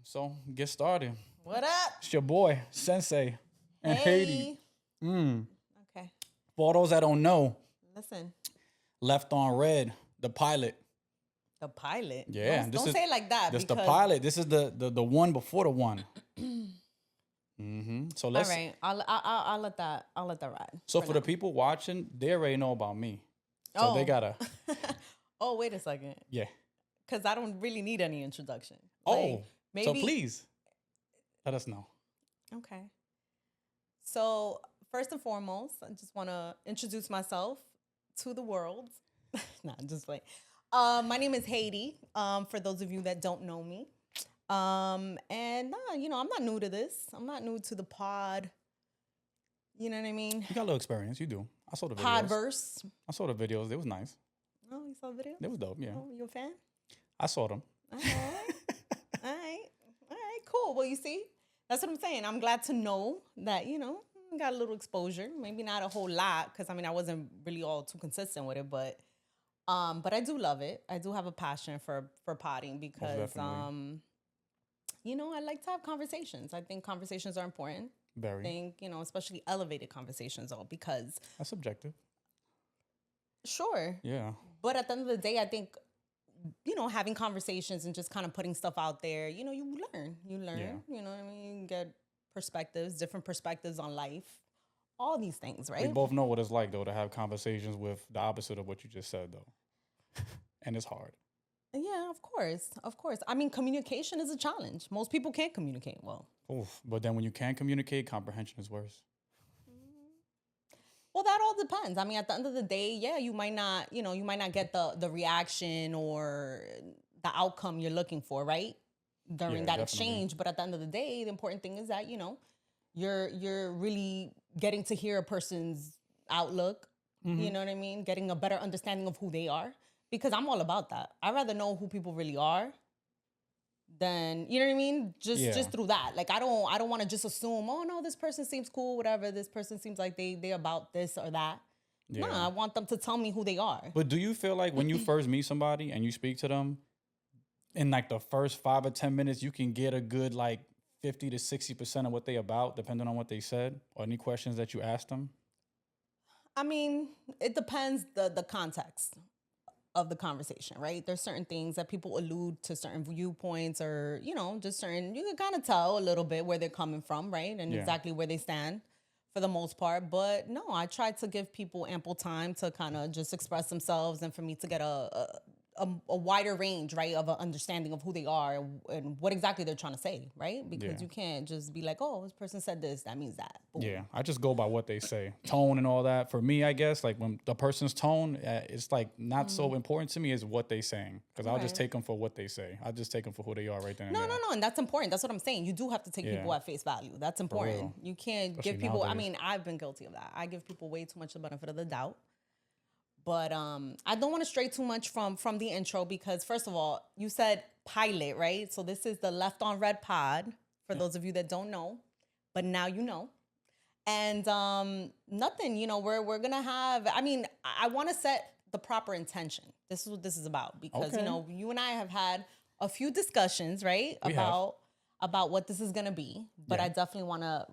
So get started. What up? It's your boy, Sensei and Haydee. Hey. Okay. For those that don't know, Listen. Left on Red, the pilot. The pilot. Yeah, Don't say it like that. This the because... pilot. This is the one before the one. So All let's. right. I'll let that ride. So for the people watching, they already know about me. So they Oh. gotta. Oh, wait a second. Yeah. Because I don't really need any introduction. Oh. Maybe. So please, let us know. Okay. So first and foremost, I just want to introduce myself to the world. Nah, just wait. My name is Haydee. For those of you that don't know me, and I'm not new to this. I'm not new to the pod. You know what I mean? You got a little experience. You do. I saw the videos. Podverse. I saw the videos. It was nice. Oh, you saw the video? It was dope. Yeah. Oh, you a fan? I saw them. All right. All right, cool. Well, you see, that's what I'm saying. I'm glad to know that, got a little exposure. Maybe not a whole lot, because I wasn't really all too consistent with it, but I do love it. I do have a passion for potting because I like to have conversations. I think conversations are important. Very. I think, especially elevated conversations though, because That's subjective. Sure. Yeah. But at the end of the day, I think having conversations and just kind of putting stuff out there, you learn, Yeah. you know what I mean? You get different perspectives on life, all these things, right? We both know what it's like, though, to have conversations with the opposite of what you just said, though. And it's hard. Yeah, of course. Communication is a challenge. Most people can't communicate well. Oof. But then when you can communicate, comprehension is worse. Well, that all depends. At the end of the day, yeah, you might not get the reaction or the outcome you're looking for, right? During that exchange. But at the end of the day, the important thing is that, you're really getting to hear a person's outlook. Mm-hmm. You know what I mean? Getting a better understanding of who they are. Because I'm all about that. I'd rather know who people really are than, you know what I mean? Just through that. Like, I don't want to just assume, oh, no, this person seems cool, whatever. This person seems like they about this or that. Yeah. Nah, I want them to tell me who they are. But do you feel like when you first meet somebody and you speak to them, in like the first 5 or 10 minutes, you can get a good like 50 to 60% of what they about, depending on what they said or any questions that you asked them? It depends the context of the conversation, right? There's certain things that people allude to certain viewpoints or, just certain, you can kind of tell a little bit where they're coming from, right? And exactly where they stand for the most part. But no, I try to give people ample time to kind of just express themselves and for me to get a wider range, right, of an understanding of who they are and what exactly they're trying to say, right? Because you can't just be like, oh, this person said this, that means that. Boom. Yeah, I just go by what they say. Tone and all that. For me, I guess, like when the person's tone, it's like not so important to me as what they saying. Because I'll just take them for what they say. I'll just take them for who they are right then and there. No, and that's important. That's what I'm saying. You do have to take people at face value. That's important. You can't Especially give people, nowadays. I've been guilty of that. I give people way too much the benefit of the doubt. But I don't want to stray too much from the intro because, first of all, you said pilot, right? So this is the Left on Red pod, for those of you that don't know. But now you know. And nothing, we're going to have, I want to set the proper intention. This is what this is about. Because, you and I have had a few discussions, right? About what this is going to be. But I definitely want to,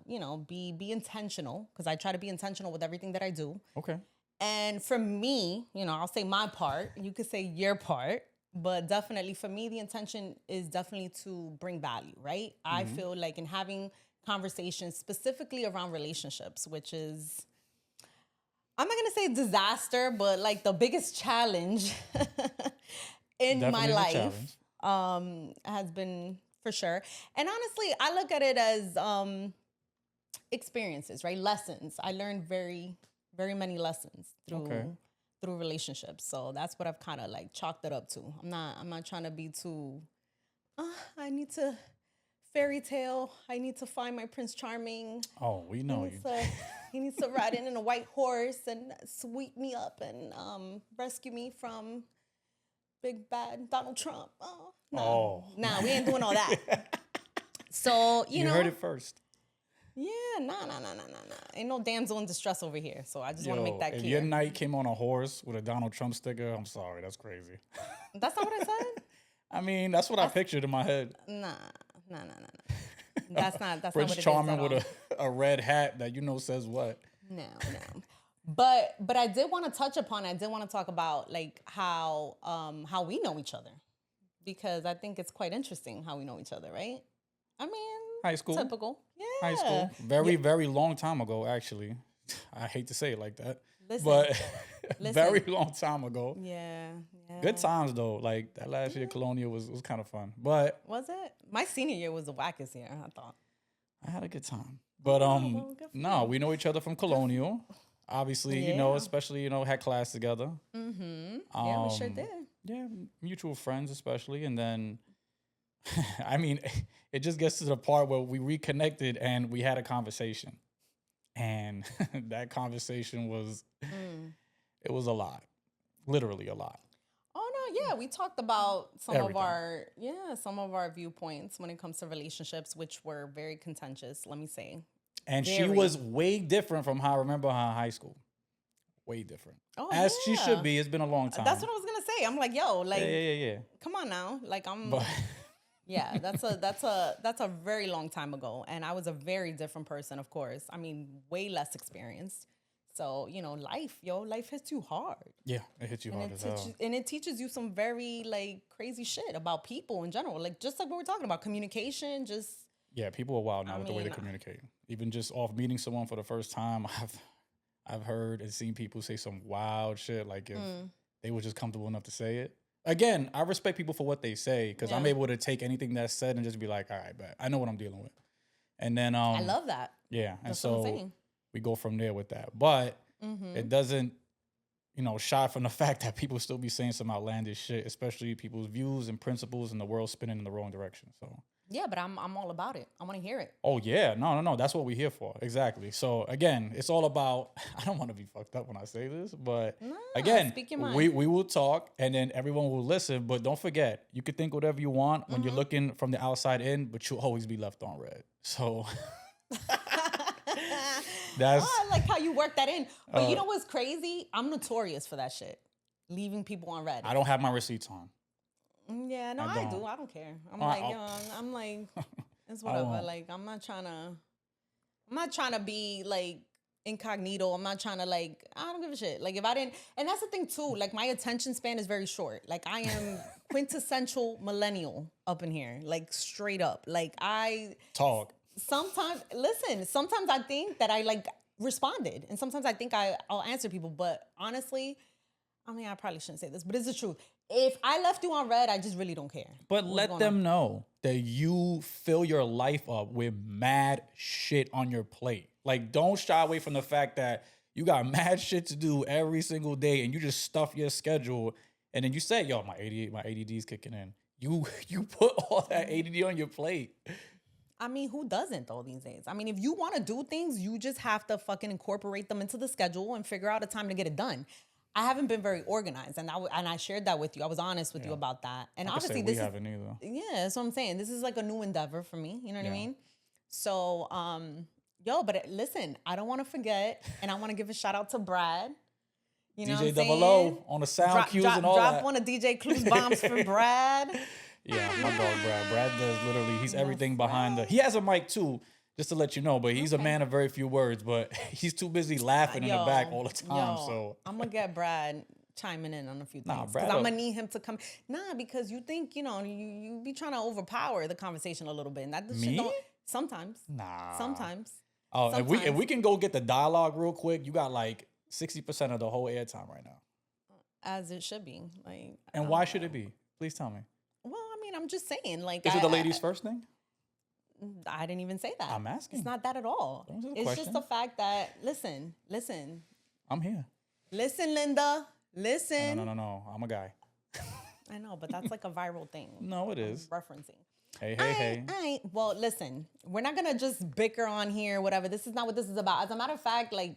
be intentional because I try to be intentional with everything that I do. Okay. And for me, I'll say my part. You could say your part. But definitely for me, the intention is definitely to bring value, right? Mm-hmm. I feel like in having conversations specifically around relationships, which is, I'm not going to say disaster, but like the biggest challenge in definitely my life has been for sure. And honestly, I look at it as experiences, right? Lessons. I learned very many lessons through relationships. So that's what I've kind of like chalked it up to. I'm not trying to be too, I need to fairy tale. I need to find my Prince Charming. Oh, we know you. He needs to ride in a white horse and sweep me up and rescue me from big bad Donald Trump. Nah, we ain't doing all that. So, you heard it first. Yeah, nah. Ain't no damsel in distress over here. So I just want to make that clear. If your knight came on a horse with a Donald Trump sticker, I'm sorry, that's crazy. That's not what I said? That's what I pictured in my head. Nah, No. That's not what Prince it is Charming at all. with a red hat that says what? No. But I did want to touch upon it. I did want to talk about like how we know each other, because I think it's quite interesting how we know each other, right? I mean, High school. typical. Yeah. High school. Very long time ago, actually. I hate to say it like that. Listen. But very long time ago. Yeah. Good times though. Like that last year Colonial was kind of fun. But was it? My senior year was the wackest year, I thought. I had a good time. But no, we know each other from Colonial. Obviously, especially, had class together. Mm-hmm. Yeah, we sure did. Yeah, mutual friends especially. And then, I mean, it just gets to the part where we reconnected and we had a conversation. And that conversation was, it was a lot. Literally a lot. Oh, no, yeah. We talked about some Everything. of our viewpoints when it comes to relationships, which were very contentious, let me say. And she was way different from how I remember her in high school. Way different. Oh, As she should be. It's been a long time. That's what I was gonna say. I'm like, yo, like, yeah. Come on now, like yeah. That's a very long time ago, and I was a very different person, of course. I mean, way less experienced. So life hits you hard. Yeah, it hits you hard as hell. And it teaches you some very like crazy shit about people in general, like just like what we're talking about, communication, just. Yeah, people are wild now with the way they communicate. Even just off meeting someone for the first time, I've heard and seen people say some wild shit. Like if they were just comfortable enough to say it. Again, I respect people for what they say because I'm able to take anything that's said and just be like, all right, bet I know what I'm dealing with. And then I love that. Yeah, and that's what I'm so saying. We go from there with that. But it doesn't, shy from the fact that people still be saying some outlandish shit, especially people's views and principles and the world spinning in the wrong direction. So. Yeah, but I'm all about it. I want to hear it. Oh, yeah. No. That's what we're here for. Exactly. So, again, it's all about, I don't want to be fucked up when I say this, but again, speak your mind. We will talk and then everyone will listen. But don't forget, you can think whatever you want when you're looking from the outside in, but you'll always be left on red. So, I like how you work that in. But you know what's crazy? I'm notorious for that shit. Leaving people on red. I don't have my receipts on. Yeah, no, I do. I don't care. I'm like, it's whatever. Like, I'm not trying to be like incognito. I'm not trying to like, I don't give a shit. Like if I didn't, and that's the thing too, like my attention span is very short. Like I am quintessential millennial up in here, like straight up. Like sometimes I think that I like responded and sometimes I think I'll answer people, but honestly, I mean, I probably shouldn't say this, but it's the truth. If I left you on red, I just really don't care. But let them know that you fill your life up with mad shit on your plate. Like, don't shy away from the fact that you got mad shit to do every single day and you just stuff your schedule. And then you say, yo, my ADD is kicking in. You put all that ADD on your plate. I mean, who doesn't though these days? I mean, if you want to do things, you just have to fucking incorporate them into the schedule and figure out a time to get it done. I haven't been very organized, and I shared that with you. I was honest with you about that. And obviously, we haven't either. Yeah, that's what I'm saying. This is like a new endeavor for me. You know what I mean? So, but listen, I don't want to forget, and I want to give a shout out to Brad. You know DJ what I'm saying? Double O on the sound cues and all that. Drop one of DJ Clues bombs for Brad. Yeah, my dog Brad. Brad does literally. He's everything behind the. He has a mic too. Just to let you know, but he's a man of very few words, but he's too busy laughing in the back all the time. So I'm gonna get Brad chiming in on a few things because I'm gonna need him to come. Because you think you be trying to overpower the conversation a little bit, and that me shit sometimes. Sometimes. Oh, if we can go get the dialogue real quick, you got like 60% of the whole airtime right now. As it should be. Like. And why should it be? Please tell me. Well, I mean, I'm just saying. Like, is it the ladies' first thing? I didn't even say that. I'm asking. It's not that at all. It's just the fact that, listen. I'm here. Listen, Linda. Listen. No. I'm a guy. I know, but that's like a viral thing. No, it is. Referencing. Hey. Well, listen, we're not going to just bicker on here, whatever. This is not what this is about. As a matter of fact, like,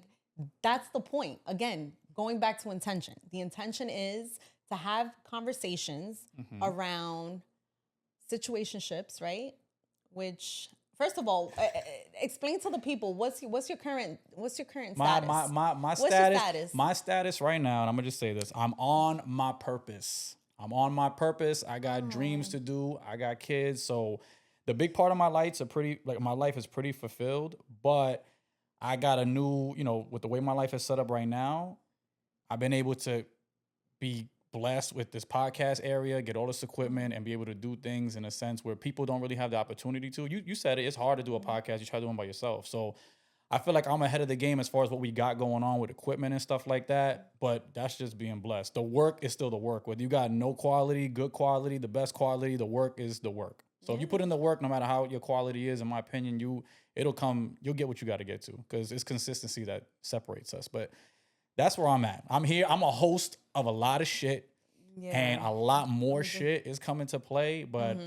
that's the point. Again, going back to intention. The intention is to have conversations around situationships, right? Which, first of all, explain to the people what's your current status? My what's status. Your status? My status right now, and I'm gonna just say this: I'm on my purpose. I got dreams to do. I got kids, so the big part of my lights are pretty, like my life is pretty fulfilled, but I got a new, with the way my life is set up right now, I've been able to be blessed with this podcast area, get all this equipment, and be able to do things in a sense where people don't really have the opportunity to. You said it, it's hard to do a podcast. You try to do them by yourself. So I feel like I'm ahead of the game as far as what we got going on with equipment and stuff like that. But that's just being blessed. The work is still the work. Whether you got no quality, good quality, the best quality, the work is the work. So if you put in the work, no matter how your quality is, in my opinion, you'll get what you got to get to, because it's consistency that separates us. But that's where I'm at. I'm here. I'm a host of a lot of shit, and a lot more shit is coming to play. But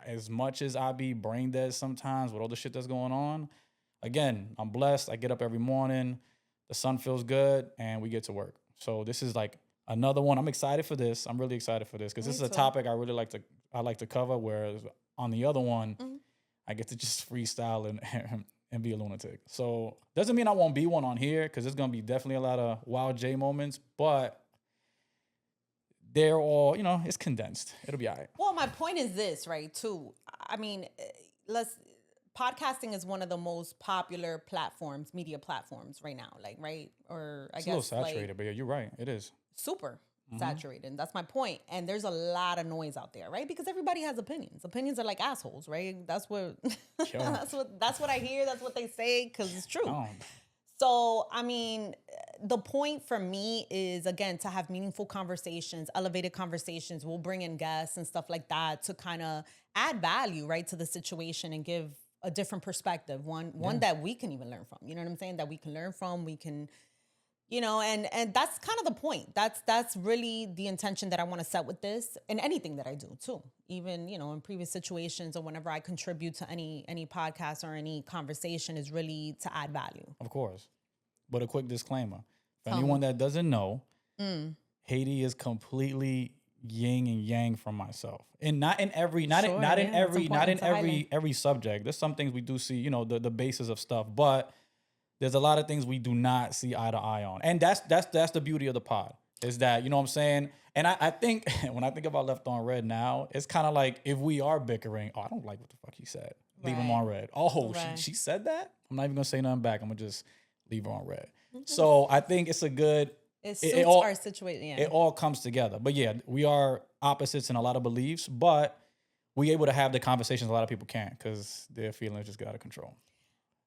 as much as I be brain dead sometimes with all the shit that's going on, again, I'm blessed. I get up every morning, the sun feels good, and we get to work. So this is like another one. I'm excited for this. I'm really excited for this because this is a topic I really like to cover. Whereas on the other one, I get to just freestyle and be a lunatic. So doesn't mean I won't be one on here, because there's gonna be definitely a lot of Wild J moments, but they're all, it's condensed. It'll be all right. Well, my point is this, right, too. I mean, podcasting is one of the most popular media platforms right now, like, right? Or I guess it's a little saturated, but yeah, you're right. It is. Super saturated. That's my point. And there's a lot of noise out there, right? Because everybody has opinions. Opinions are like assholes, right? That's what that's what I hear. That's what they say, because it's true. Oh. So, I mean, the point for me is, again, to have meaningful conversations, elevated conversations. We'll bring in guests and stuff like that to kind of add value, right, to the situation and give a different perspective, one that we can even learn from. You know what I'm saying? That we can learn from, we can, and that's kind of the point. That's really the intention that I want to set with this, and anything that I do too. Even, in previous situations or whenever I contribute to any podcast or any conversation, is really to add value. Of course. But a quick disclaimer. For anyone that doesn't know, Haydee is completely yin and yang from myself. And not in every subject. There's some things we do see, the basis of stuff, but there's a lot of things we do not see eye to eye on. And that's the beauty of the pod, is that, you know what I'm saying? And I think when I think about Left on Red now, it's kind of like, if we are bickering, I don't like what the fuck he said. Leave him on red. Oh, right. she said that? I'm not even going to say nothing back. I'm going to just leave her on red. So I think it's a good... It suits our situation, yeah. It all comes together. But yeah, we are opposites in a lot of beliefs, but we're able to have the conversations a lot of people can't, because their feelings just get out of control.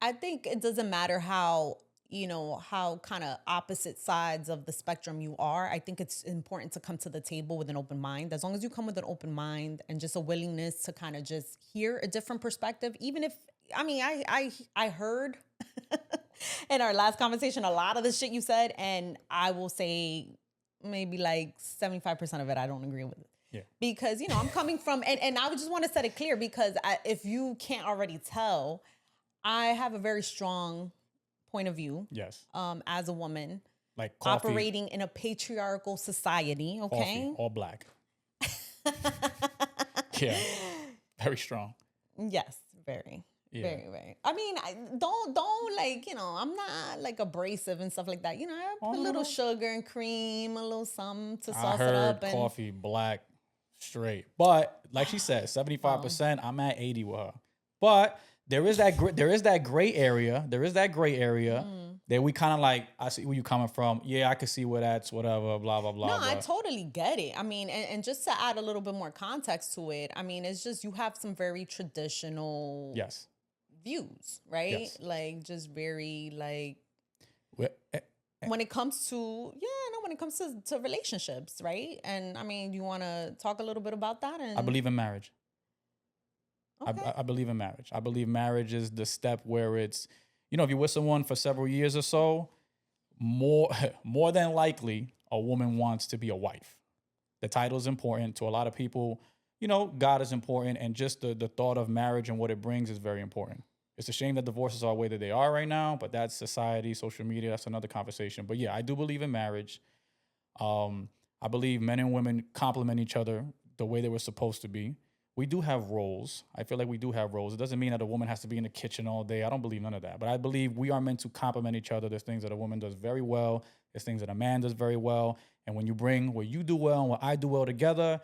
I think it doesn't matter how kind of opposite sides of the spectrum you are. I think it's important to come to the table with an open mind. As long as you come with an open mind and just a willingness to kind of just hear a different perspective, even if, I heard in our last conversation a lot of the shit you said, and I will say maybe like 75% of it I don't agree with. Yeah. Because, I'm coming from, and I just want to set it clear, because if you can't already tell, I have a very strong point of view. Yes. As a woman, like coffee, operating in a patriarchal society. Okay. Coffee, all black. Yeah. Very strong. Yes. Very. Yeah. Very, very. I mean, don't like, I'm not like abrasive and stuff like that. I put a little sugar and cream, a little something to sauce it up. And coffee black straight. But like she said, 75%. I'm at 80 with her. But there is that gray area. That we kind of like, I see where you coming from. Yeah, I can see where that's whatever, blah, blah, blah. No, I totally get it. I mean, and just to add a little bit more context to it, I mean, it's just, you have some very traditional views, right? Yes. Like, just very like, when it comes to, to relationships, right? And I mean, you want to talk a little bit about that? And I believe in marriage. Okay. I believe in marriage. I believe marriage is the step where it's, if you're with someone for several years or so, more than likely, a woman wants to be a wife. The title is important to a lot of people. God is important, and just the thought of marriage and what it brings is very important. It's a shame that divorces are the way that they are right now, but that's society, social media, that's another conversation. But yeah, I do believe in marriage. I believe men and women complement each other the way they were supposed to be. We do have roles. I feel like we do have roles. It doesn't mean that a woman has to be in the kitchen all day. I don't believe none of that. But I believe we are meant to complement each other. There's things that a woman does very well. There's things that a man does very well. And when you bring what you do well and what I do well together,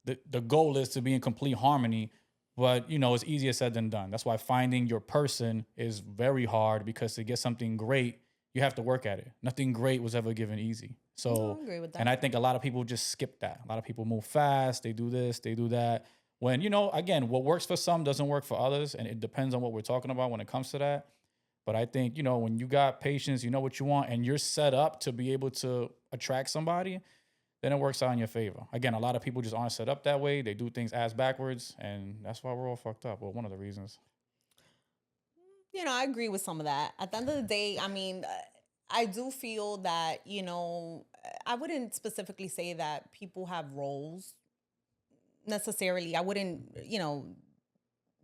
the goal is to be in complete harmony But, you know, it's easier said than done. That's why finding your person is very hard, because to get something great, you have to work at it. Nothing great was ever given easy. So, I agree with that. and I think a lot of people just skip that. A lot of people move fast. They do this, they do that. When, you know, again, what works for some doesn't work for others. And it depends on what we're talking about when it comes to that. But I think, you know, when you got patience, you know what you want, and you're set up to be able to attract somebody, then it works out in your favor. Again, a lot of people just aren't set up that way. They do things ass backwards, and that's why we're all fucked up. Well, one of the reasons. You know, I agree with some of that. At the end of the day, I mean, I do feel that, I wouldn't specifically say that people have roles necessarily. I wouldn't,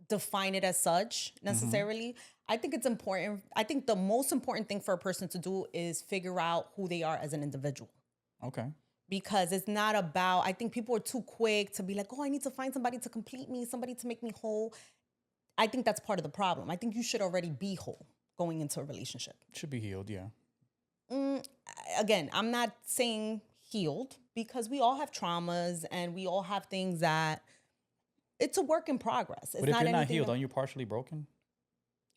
define it as such necessarily. I think it's important. I think the most important thing for a person to do is figure out who they are as an individual. Okay. Because it's not about, I think people are too quick to be like, oh, I need to find somebody to complete me, somebody to make me whole. I think that's part of the problem. I think you should already be whole going into a relationship. Should be healed, yeah. Again, I'm not saying healed, because we all have traumas and we all have things that it's a work in progress. It's But if not you're not anything healed, aren't you partially broken?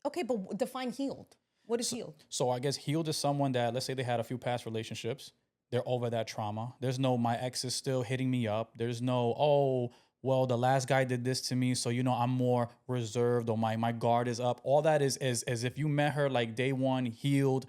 Okay, but define healed. What is healed? So I guess healed is someone that, let's say they had a few past relationships. They're over that trauma. There's no, my ex is still hitting me up. There's no, oh, well, the last guy did this to me, so, you know, I'm more reserved, or my guard is up. All that is as if you met her like day one, healed.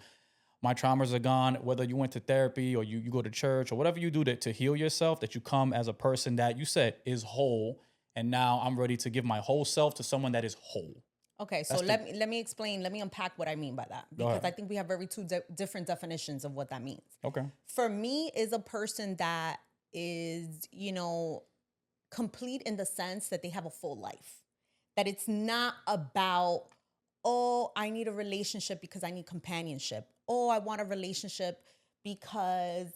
My traumas are gone. Whether you went to therapy or you go to church or whatever you do to heal yourself, that you come as a person that you said is whole. And now I'm ready to give my whole self to someone that is whole. Okay, so let me explain. Let me unpack what I mean by that, because I think we have very two different definitions of what that means. Okay. For me, is a person that is, complete in the sense that they have a full life. That it's not about, oh, I need a relationship because I need companionship. Oh, I want a relationship because,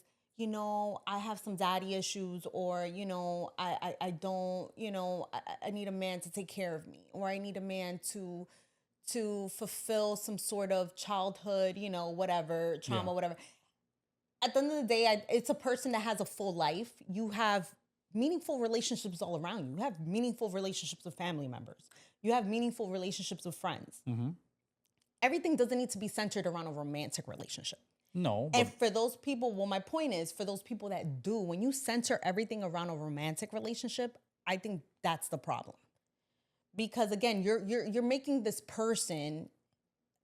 I have some daddy issues, or, I don't, I need a man to take care of me, or I need a man to fulfill some sort of childhood, whatever, trauma, whatever. At the end of the day, it's a person that has a full life. You have meaningful relationships all around you. You have meaningful relationships with family members. You have meaningful relationships with friends. Mm-hmm. Everything doesn't need to be centered around a romantic relationship. No. And for those people, well, my point is, for those people that do, when you center everything around a romantic relationship, I think that's the problem. Because again, you're making this person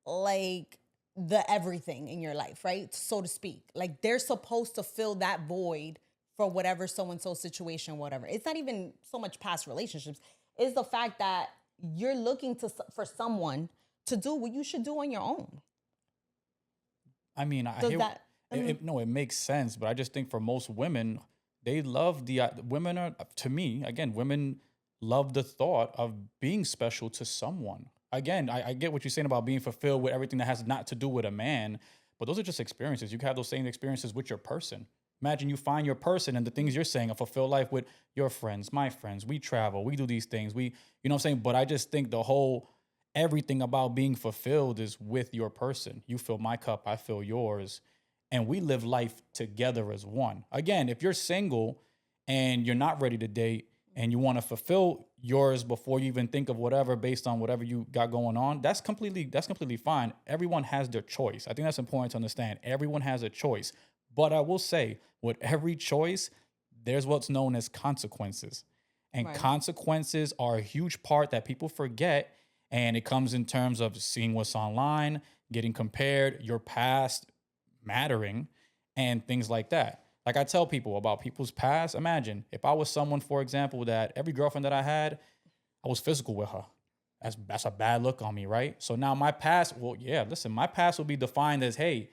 like the everything in your life, right? So to speak. Like they're supposed to fill that void for whatever so-and-so situation, whatever. It's not even so much past relationships. It's the fact that you're looking for someone to do what you should do on your own. I mean, it makes sense, but I just think for most women, they love women are, to me, again, women love the thought of being special to someone. Again, I get what you're saying about being fulfilled with everything that has not to do with a man, but those are just experiences. You can have those same experiences with your person. Imagine you find your person and the things you're saying, a fulfilled life with your friends, my friends. We travel, we do these things. You know what I'm saying? But I just think everything about being fulfilled is with your person. You fill my cup, I fill yours. And we live life together as one. Again, if you're single and you're not ready to date and you want to fulfill yours before you even think of whatever based on whatever you got going on, that's completely fine. Everyone has their choice. I think that's important to understand. Everyone has a choice. But I will say, with every choice, there's what's known as consequences. And consequences are a huge part that people forget. And it comes in terms of seeing what's online, getting compared, your past mattering, and things like that. Like I tell people about people's past. Imagine if I was someone, for example, that every girlfriend that I had, I was physical with her. That's a bad look on me, right? So now my past, my past will be defined as, hey,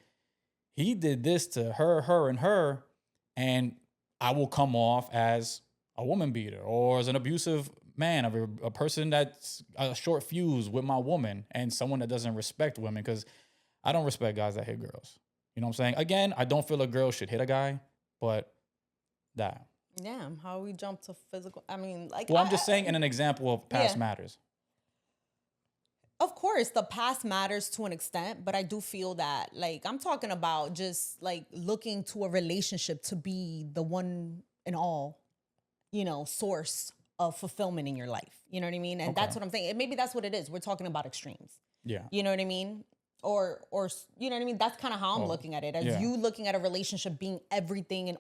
he did this to her, and I will come off as a woman beater or as an abusive man, of a person that's a short fuse with my woman, and someone that doesn't respect women, because I don't respect guys that hit girls. You know what I'm saying? Again, I don't feel a girl should hit a guy, but that. Yeah, how we jump to physical. I mean, like. Well, I'm just saying in an example of past matters. Of course, the past matters to an extent, but I do feel that, like, I'm talking about just like looking to a relationship to be the one and all, source of fulfillment in your life. You know what I mean? And that's what I'm saying. And maybe that's what it is. We're talking about extremes. Yeah. You know what I mean? Or you know what I mean? That's kind of how I'm looking at it. As you looking at a relationship being everything,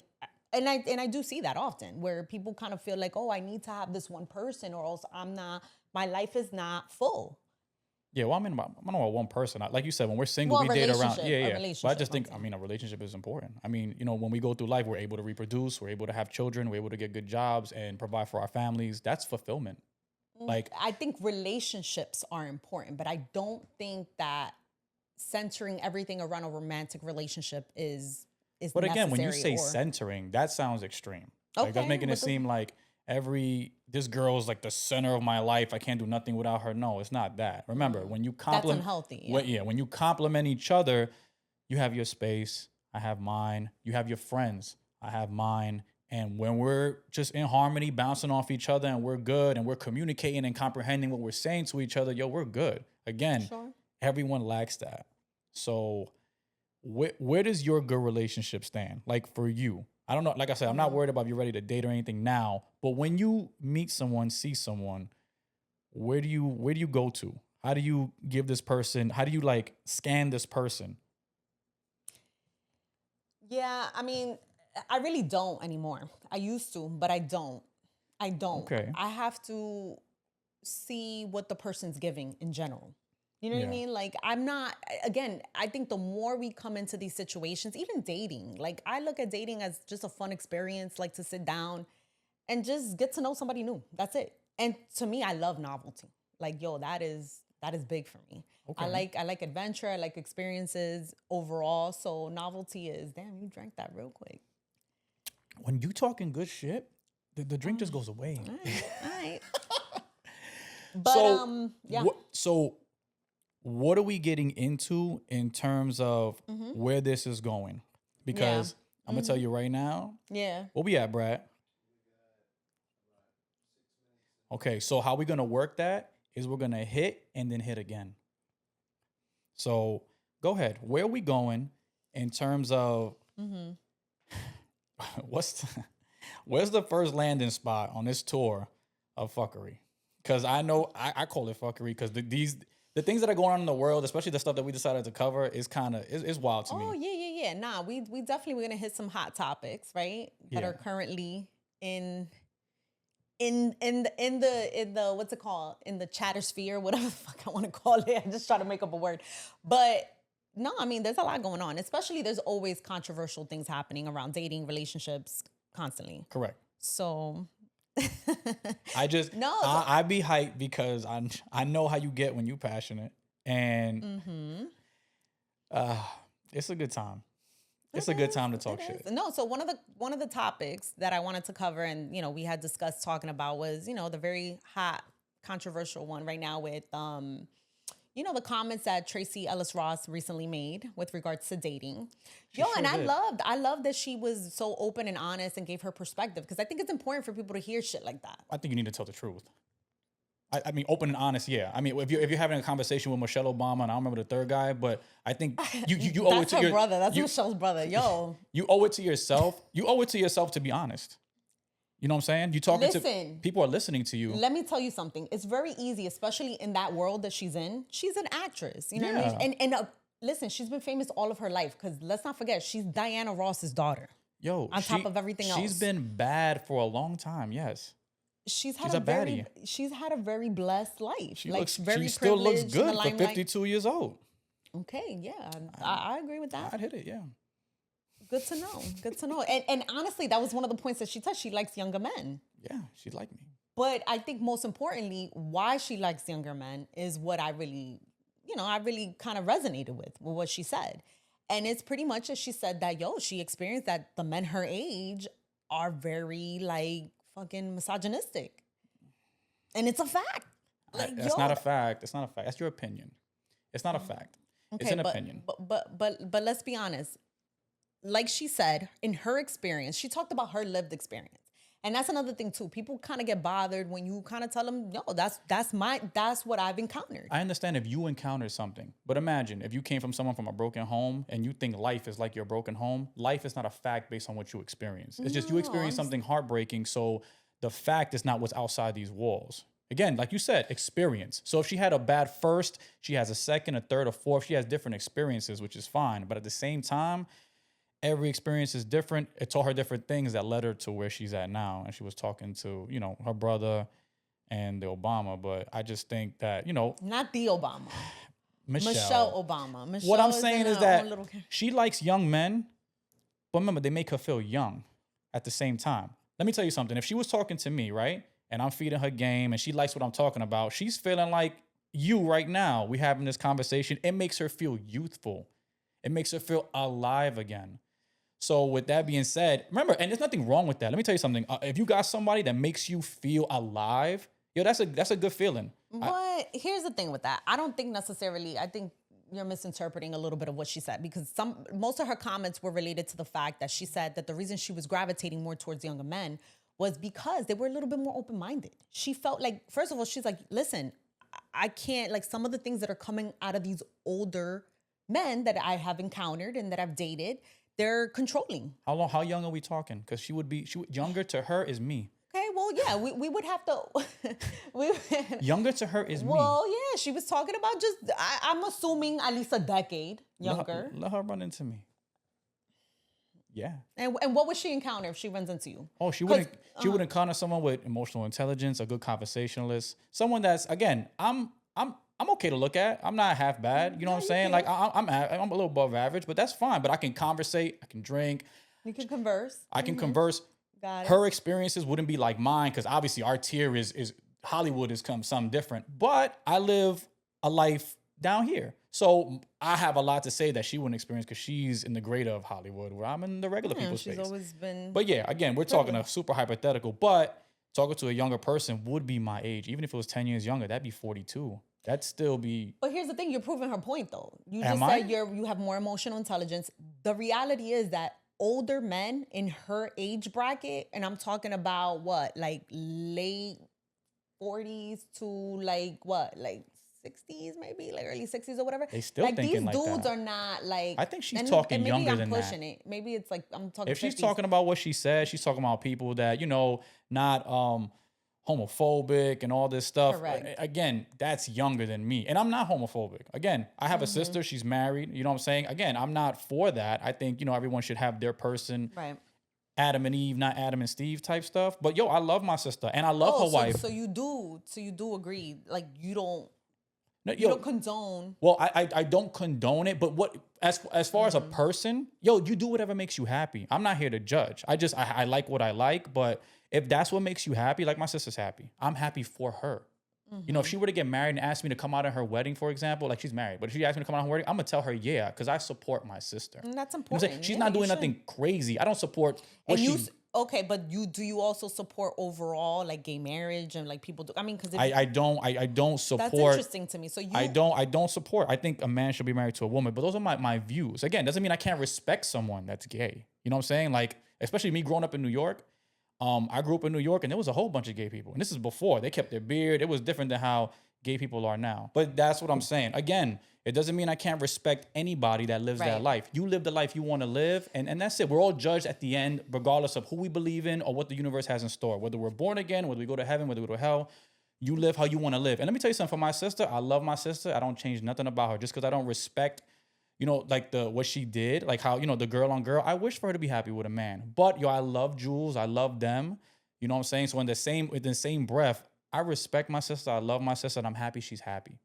and I do see that often where people kind of feel like, oh, I need to have this one person or else my life is not full. Yeah, well, I don't know about one person. Like you said, when we're single, we date around. Yeah. But I just think, a relationship is important. I mean, when we go through life, we're able to reproduce, we're able to have children, we're able to get good jobs and provide for our families. That's fulfillment. Like, I think relationships are important, but I don't think that centering everything around a romantic relationship is but again, when you say centering, that sounds extreme. Like, that's making it seem like this girl is like the center of my life. I can't do nothing without her. No, it's not that. Remember, when you compliment, that's unhealthy. When you compliment each other, you have your space. I have mine. You have your friends. I have mine. And when we're just in harmony, bouncing off each other, and we're good, and we're communicating and comprehending what we're saying to each other, we're good. Again, everyone lacks that. So where does your good relationship stand? Like, for you? I don't know. Like I said, I'm not worried about if you're ready to date or anything now. But when you meet someone, see someone, where do you go to? How do you give this person? How do you like scan this person? Yeah, I mean, I really don't anymore. I used to, but I don't. Okay. I have to see what the person's giving in general. You know what I mean? Like, I think the more we come into these situations, even dating, like, I look at dating as just a fun experience, like to sit down and just get to know somebody new. That's it. And to me, I love novelty. Like, that is big for me. Okay. I like adventure. I like experiences overall. So novelty is, damn, you drank that real quick. When you talking good shit, the drink just goes away. All right. But, yeah. So what are we getting into in terms of where this is going? Because I'm going to tell you right now. Yeah. Where we at, Brad? Okay, so how we going to work that is we're going to hit and then hit again. So go ahead. Where are we going in terms of where's the first landing spot on this tour of fuckery? Because I know I call it fuckery because the things that are going on in the world, especially the stuff that we decided to cover, is kind of is wild to me. Oh yeah. Nah, we definitely we're gonna hit some hot topics, right? That are currently in the what's it called? In the chatter sphere, whatever the fuck I want to call it. I just try to make up a word. But no, I mean, there's a lot going on. Especially there's always controversial things happening around dating, relationships, constantly. Correct. So I be hyped because I know how you get when you passionate, and it's a good time. It's a good time to talk shit. No, so one of the topics that I wanted to cover, and we had discussed talking about was the very hot controversial one right now with the comments that Tracy Ellis Ross recently made with regards to dating. I loved that she was so open and honest and gave her perspective, because I think it's important for people to hear shit like that. I think you need to tell the truth. I mean, open and honest, yeah. I mean, if you're having a conversation with Michelle Obama, and I don't remember the third guy, but I think you owe it to your brother. That's Michelle's brother. Yo, you owe it to yourself. You owe it to yourself to be honest. You know what I'm saying? You talking to people are listening to you. Let me tell you something. It's very easy, especially in that world that she's in. She's an actress. You know what I mean? And listen, she's been famous all of her life, because let's not forget, she's Diana Ross's daughter. Yo, on top of everything else, she's been bad for a long time. Yes. She's had a very blessed life. She still looks good for 52 years old. Okay, yeah, I agree with that. I'd hit it, yeah. Good to know. Good to know. And honestly, that was one of the points that she touched. She likes younger men. Yeah, she liked me. But I think most importantly, why she likes younger men is what I really kind of resonated with what she said. And it's pretty much as she said that, she experienced that the men her age are very fucking misogynistic. And it's a fact. That's not a fact. It's not a fact. That's your opinion. It's not a fact. Okay, it's an opinion. But let's be honest. Like she said, in her experience, she talked about her lived experience. And that's another thing too. People kind of get bothered when you kind of tell them, no, that's what I've encountered. I understand if you encountered something, but imagine if you came from someone from a broken home and you think life is like your broken home. Life is not a fact based on what you experience. It's just you experience something heartbreaking. So the fact is not what's outside these walls. Again, like you said, experience. So if she had a bad first, she has a second, a third, a fourth. She has different experiences, which is fine. But at the same time, every experience is different. It taught her different things that led her to where she's at now. And she was talking to, her brother and the Obama. But I just think that, not the Obama. Michelle Obama. Michelle what I'm saying is that little... she likes young men, but remember, they make her feel young at the same time. Let me tell you something. If she was talking to me, right, and I'm feeding her game and she likes what I'm talking about, she's feeling like you right now. We having this conversation. It makes her feel youthful. It makes her feel alive again. So with that being said, remember, and there's nothing wrong with that. Let me tell you something. If you got somebody that makes you feel alive, that's a good feeling. But here's the thing with that. I don't think necessarily, I think you're misinterpreting a little bit of what she said, because most of her comments were related to the fact that she said that the reason she was gravitating more towards younger men was because they were a little bit more open-minded. She felt like, first of all, she's like, listen, I can't, like, some of the things that are coming out of these older men that I have encountered and that I've dated, they're controlling. How young are we talking? Because she younger to her is me. Okay, well, yeah, we would have to. Younger to her is me. Well, yeah, she was talking about I'm assuming at least a decade younger. Let her run into me. Yeah. And what would she encounter if she runs into you? Oh, she would encounter someone with emotional intelligence, a good conversationalist, someone that's, again, I'm okay to look at. I'm not half bad. You know what I'm saying? Like I'm a little above average, but that's fine. But I can conversate. I can drink. You can converse. I can converse. Got it. Her experiences wouldn't be like mine, because obviously our tier is Hollywood has come something different. But I live a life down here, so I have a lot to say that she wouldn't experience, because she's in the greater of Hollywood, where I'm in the regular people space. She's always been. But yeah, again, we're talking a super hypothetical. But talking to a younger person would be my age, even if it was 10 years younger. That'd be 42. That'd still be. But here's the thing: you're proving her point, though. You just Am I? said you have more emotional intelligence. The reality is that older men in her age bracket, and I'm talking about what, like late 40s to like 60s, maybe like early 60s or whatever. They still like thinking these like dudes that. are not like. I think she's talking younger than that. Maybe I'm pushing it. Maybe it's like I'm talking. If she's 50s. talking about what she said, she's talking about people that, not homophobic and all this stuff. Correct. Again, that's younger than me. And I'm not homophobic. Again, I have a sister. She's married. You know what I'm saying? Again, I'm not for that. I think, everyone should have their person. Right. Adam and Eve, not Adam and Steve type stuff. But I love my sister and I love her wife. So you do agree. Like you don't. No, you don't condone. Well, I don't condone it, but as far as a person, you do whatever makes you happy. I'm not here to judge. I like what I like, but if that's what makes you happy, like my sister's happy, I'm happy for her. If she were to get married and ask me to come out of her wedding, for example, like she's married, but if she asked me to come out of her wedding, I'm gonna tell her yeah, because I support my sister. And that's You know what I'm important. saying? She's not doing nothing crazy. I don't support what Okay, but do you also support overall like gay marriage and like people do? I mean, because I don't support. That's interesting to me. So I don't support. I think a man should be married to a woman, but those are my views. Again, doesn't mean I can't respect someone that's gay. You know what I'm saying? Like, especially me growing up in New York. I grew up in New York and there was a whole bunch of gay people. And this is before they kept their beard. It was different than how gay people are now. But that's what I'm saying. Again, it doesn't mean I can't respect anybody that lives that life. You live the life you want to live. And that's it. We're all judged at the end, regardless of who we believe in or what the universe has in store. Whether we're born again, whether we go to heaven, whether we go to hell, you live how you want to live. And let me tell you something. For my sister, I love my sister. I don't change nothing about her just because I don't respect, like what she did, like how, the girl on girl. I wish for her to be happy with a man. But I love Jules. I love them. You know what I'm saying? So in the same breath, I respect my sister. I love my sister, and I'm happy she's happy.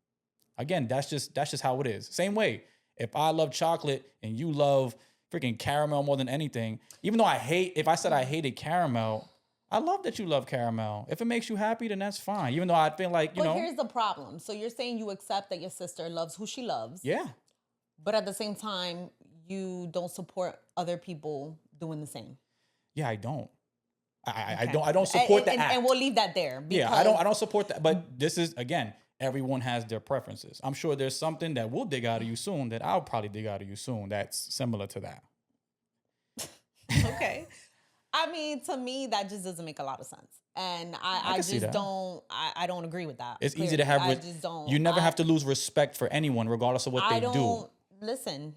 Again, that's just how it is. Same way, if I love chocolate and you love freaking caramel more than anything, even though if I said I hated caramel, I love that you love caramel. If it makes you happy, then that's fine. Even though I feel like, But here's the problem. So you're saying you accept that your sister loves who she loves. Yeah. But at the same time, you don't support other people doing the same. Yeah, I don't. I don't support that. And we'll leave that there. Yeah, I don't support that. But this is, again, everyone has their preferences. I'm sure there's something that we'll dig out of you soon that I'll probably dig out of you soon that's similar to that. Okay. I mean, to me, that just doesn't make a lot of sense. And I just don't, I don't agree with that. It's easy to have, I just don't. You never have to lose respect for anyone, regardless of what they do. Listen,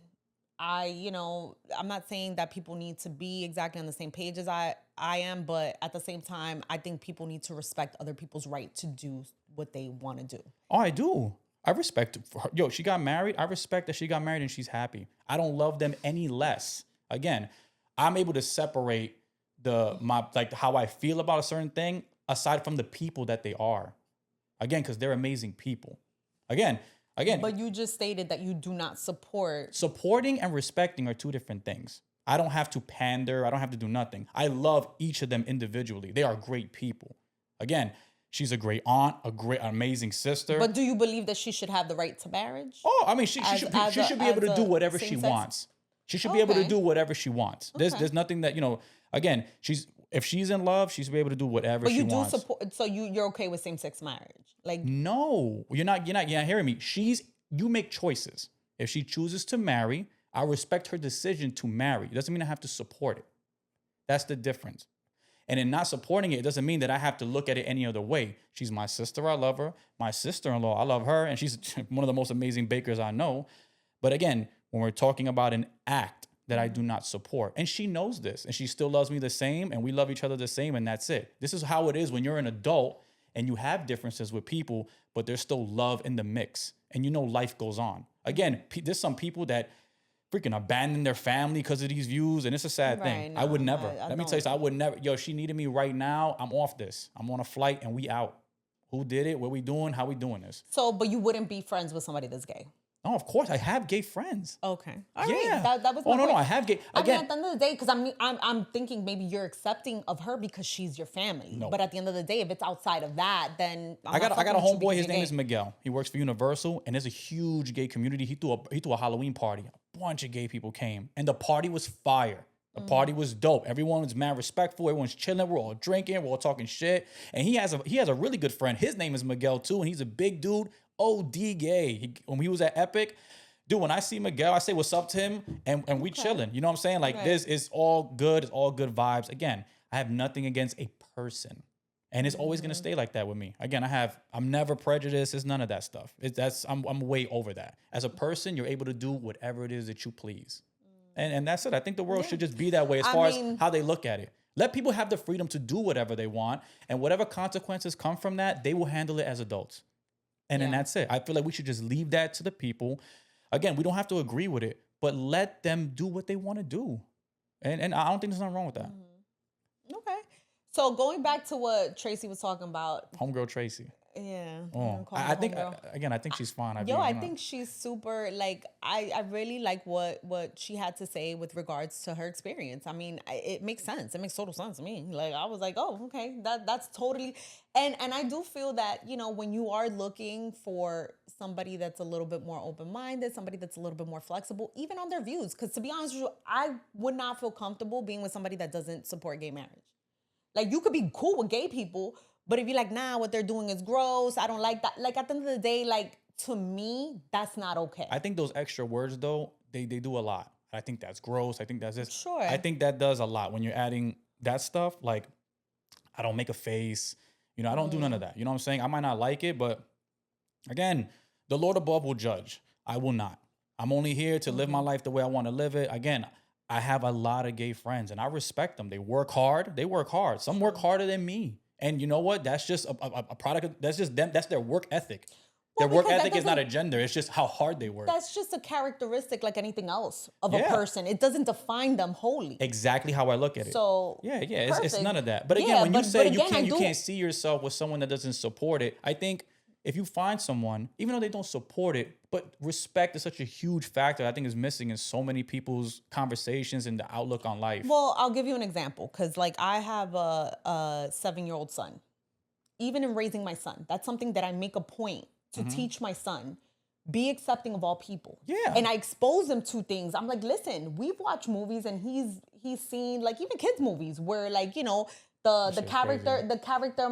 I'm not saying that people need to be exactly on the same page as I am, but at the same time, I think people need to respect other people's right to do what they want to do. Oh, I do. I respect her. Yo, she got married. I respect that she got married and she's happy. I don't love them any less. Again, I'm able to separate how I feel about a certain thing aside from the people that they are. Again, because they're amazing people. Again. But you just stated that you do not support. Supporting and respecting are two different things. I don't have to pander. I don't have to do nothing. I love each of them individually. They are great people. Again, she's a great aunt, amazing sister. But do you believe that she should have the right to marriage? Oh, I mean, she should be able to do whatever she wants. She should be able to do whatever she wants. There's nothing that, again, if she's in love, she's be able to do whatever she wants. But you do support, so you're okay with same-sex marriage? Like, no, you're not hearing me. You make choices. If she chooses to marry, I respect her decision to marry. It doesn't mean I have to support it. That's the difference. And in not supporting it doesn't mean that I have to look at it any other way. She's my sister. I love her. My sister-in-law, I love her. And she's one of the most amazing bakers I know. But again, when we're talking about an act that I do not support, and she knows this, and she still loves me the same, and we love each other the same, and that's it. This is how it is when you're an adult and you have differences with people, but there's still love in the mix. And life goes on. Again, there's some people that freaking abandon their family because of these views, and it's a sad thing. No, I would never. Let me tell you something. I would never. Yo, she needed me right now. I'm off this. I'm on a flight, and we out. Who did it? What we doing? How we doing this? So, but you wouldn't be friends with somebody that's gay? No, of course. I have gay friends. Okay. All right. That was my point. No. I have gay. Again, at the end of the day, because I'm thinking maybe you're accepting of her because she's your family. No. But at the end of the day, if it's outside of that, then I got a homeboy. His name is Miguel. He works for Universal, and there's a huge gay community. He threw a Halloween party. A bunch of gay people came, and the party was fire. The party was dope. Everyone was mad respectful. Everyone's chilling. We're all drinking. We're all talking shit. And he has a really good friend. His name is Miguel too, and he's a big dude. OD gay. When he was at Epic. Dude, when I see Miguel, I say what's up to him, and we chilling. You know what I'm saying? Like, this is all good. It's all good vibes. Again, I have nothing against a person. And it's always going to stay like that with me. Again, I'm never prejudiced. It's none of that stuff. I'm way over that. As a person, you're able to do whatever it is that you please. And that's it. I think the world should just be that way as far as how they look at it. Let people have the freedom to do whatever they want. And whatever consequences come from that, they will handle it as adults. And then that's it. I feel like we should just leave that to the people. Again, we don't have to agree with it, but let them do what they want to do. And I don't think there's nothing wrong with that. Okay. So going back to what Tracy was talking about. Homegirl Tracy. Yeah. Oh, I think, again, I think she's fine. I think she's super, like, I really like what she had to say with regards to her experience. I mean, it makes sense. It makes total sense to me. Like, I was like, oh, okay, that's totally, and I do feel that, when you are looking for somebody that's a little bit more open-minded, somebody that's a little bit more flexible, even on their views, because to be honest with you, I would not feel comfortable being with somebody that doesn't support gay marriage. Like, you could be cool with gay people, but if you're like, nah, what they're doing is gross, I don't like that. Like, at the end of the day, like, to me, that's not okay. I think those extra words, though, they do a lot. I think that's gross. I think that's just... Sure. I think that does a lot. When you're adding that stuff, like, I don't make a face. I don't do none of that. You know what I'm saying? I might not like it, but, again, the Lord above will judge. I will not. I'm only here to live my life the way I want to live it. Again, I have a lot of gay friends, and I respect them. They work hard. Some work harder than me. And you know what? That's just a product of, that's just them. That's their work ethic. Their work ethic is not a gender. It's just how hard they work. That's just a characteristic like anything else of a person. It doesn't define them wholly. Exactly how I look at it. So it's none of that. But again, when you say you can't see yourself with someone that doesn't support it, I think if you find someone, even though they don't support it, but respect is such a huge factor I think is missing in so many people's conversations and the outlook on life. Well, I'll give you an example, because like I have a 7-year-old son. Even in raising my son, that's something that I make a point to teach my son. Be accepting of all people. Yeah. And I expose him to things. I'm like, listen, we've watched movies and he's seen like even kids movies where like, the character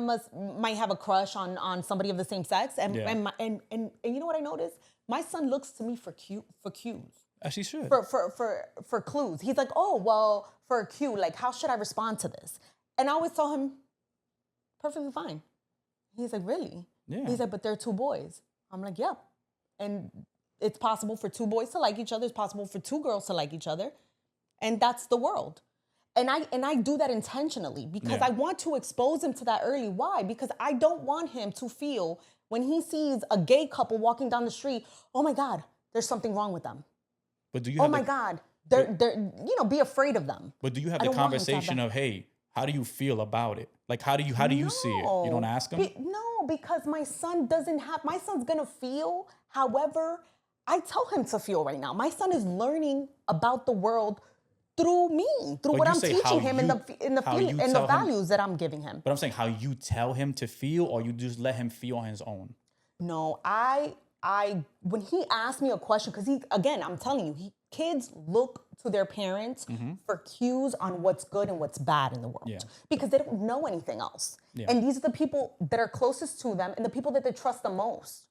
might have a crush on somebody of the same sex, and you know what I noticed? My son looks to me for cues. As he should. For clues. He's like, oh well, for a cue, like how should I respond to this? And I always tell him, perfectly fine. He's like, really? Yeah. He's like, but they're 2 boys. I'm like, yeah. And It's possible for two boys to like each other. It's possible for two girls to like each other. And that's the world. And I do that intentionally because I want to expose him to that early. Why? Because I don't want him to feel when he sees a gay couple walking down the street, oh my God, there's something wrong with them. But do you? Oh my God, they're be afraid of them. But do you have the conversation of, hey, how do you feel about it? Like, how do you see it? You don't ask him? No, because my son's gonna feel however I tell him to feel right now. My son is learning about the world through me, through what I'm teaching him and the values that I'm giving him. But I'm saying how you tell him to feel, or you just let him feel on his own? No, I when he asked me a question, because I'm telling you, kids look to their parents for cues on what's good and what's bad in the world because they don't know anything else. And these are the people that are closest to them and the people that they trust the most.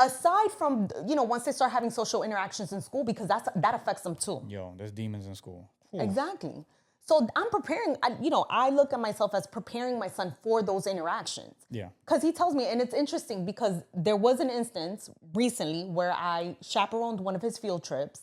Aside from, once they start having social interactions in school, because that affects them too. Yo, there's demons in school. Ooh. Exactly. So I'm preparing, I look at myself as preparing my son for those interactions. Yeah. Because he tells me, and it's interesting because there was an instance recently where I chaperoned one of his field trips